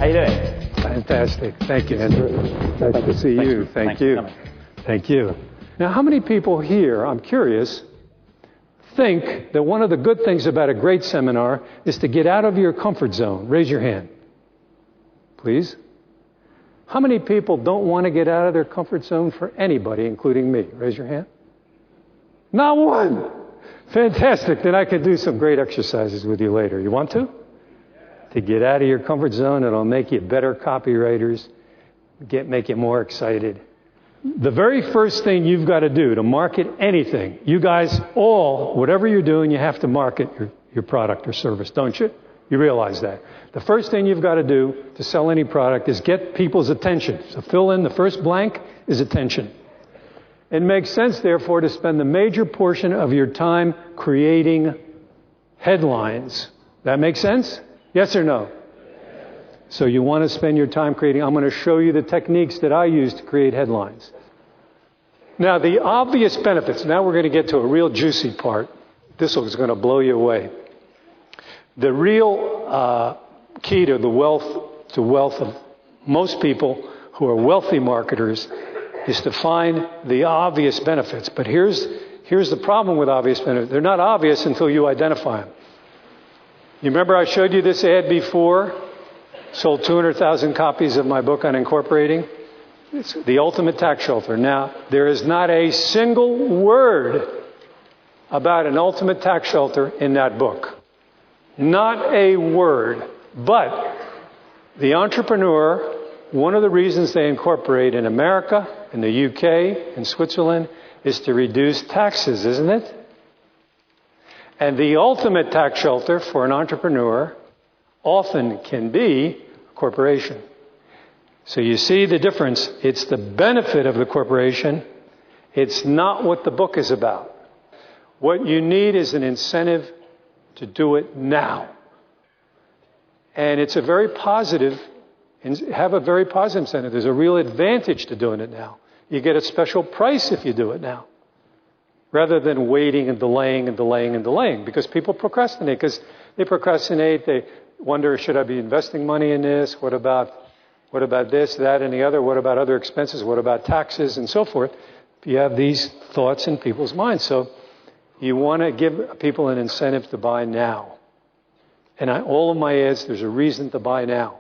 How you doing? Fantastic. Thank you, Andrew. Nice to see you. Thank you. Thank you. Now, how many people here, I'm curious, think that one of the good things about a great seminar is to get out of your comfort zone? Raise your hand, please. How many people don't want to get out of their comfort zone for anybody, including me? Raise your hand. Not one. Fantastic. Then I could do some great exercises with you later. You want to? To get out of your comfort zone, it'll make you better copywriters, make you more excited. The very first thing you've got to do to market anything, you guys all, whatever you're doing, you have to market your product or service, don't you? You realize that. The first thing you've got to do to sell any product is get people's attention. So fill in the first blank is attention. It makes sense, therefore, to spend the major portion of your time creating headlines. That makes sense? Yes or no? So you want to spend your time creating. I'm going to show you the techniques that I use to create headlines. Now, the obvious benefits. Now we're going to get to a real juicy part. This is going to blow you away. The real key to the wealth of most people who are wealthy marketers is to find the obvious benefits. But here's the problem with obvious benefits. They're not obvious until you identify them. You remember I showed you this ad before? Sold 200,000 copies of my book on incorporating. It's the ultimate tax shelter. Now, there is not a single word about an ultimate tax shelter in that book. Not a word. But the entrepreneur, one of the reasons they incorporate in America, in the UK, in Switzerland, is to reduce taxes, isn't it? And the ultimate tax shelter for an entrepreneur often can be a corporation. So you see the difference. It's the benefit of the corporation. It's not what the book is about. What you need is an incentive to do it now. And it's a very positive incentive. There's a real advantage to doing it now. You get a special price if you do it now, rather than waiting and delaying and delaying and delaying, because people procrastinate. They wonder, should I be investing money in this? What about this, that, and the other? What about other expenses? What about taxes and so forth? You have these thoughts in people's minds. So you want to give people an incentive to buy now. And all of my ads, there's a reason to buy now.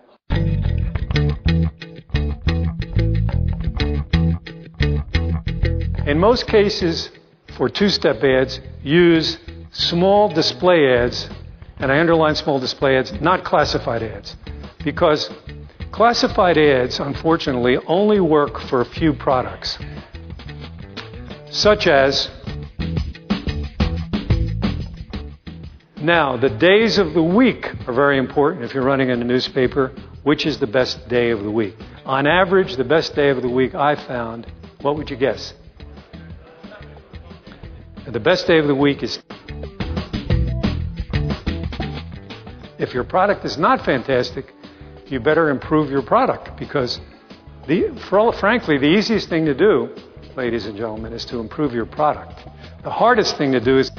In most cases, for two-step ads, use small display ads, and I underline small display ads, not classified ads, because classified ads, unfortunately, only work for a few products, such as, now, the days of the week are very important if you're running in a newspaper. Which is the best day of the week? On average, the best day of the week I found, what would you guess? The best day of the week is, if your product is not fantastic, you better improve your product, because frankly, the easiest thing to do, ladies and gentlemen, is to improve your product. The hardest thing to do is,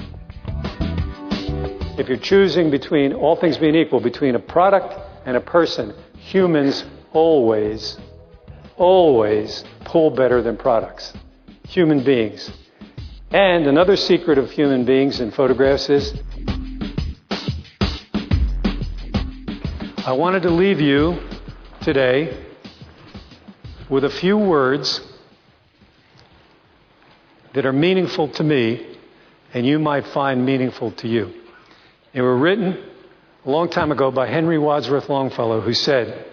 if you're choosing between, all things being equal, between a product and a person, humans always pull better than products. Human beings. And another secret of human beings in photographs is, I wanted to leave you today with a few words that are meaningful to me and you might find meaningful to you. They were written a long time ago by Henry Wadsworth Longfellow, who said,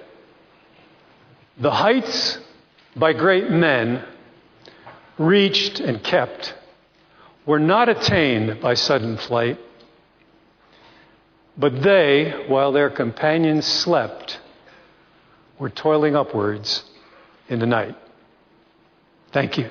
"The heights by great men reached and kept were not attained by sudden flight, but they, while their companions slept, were toiling upwards in the night." Thank you.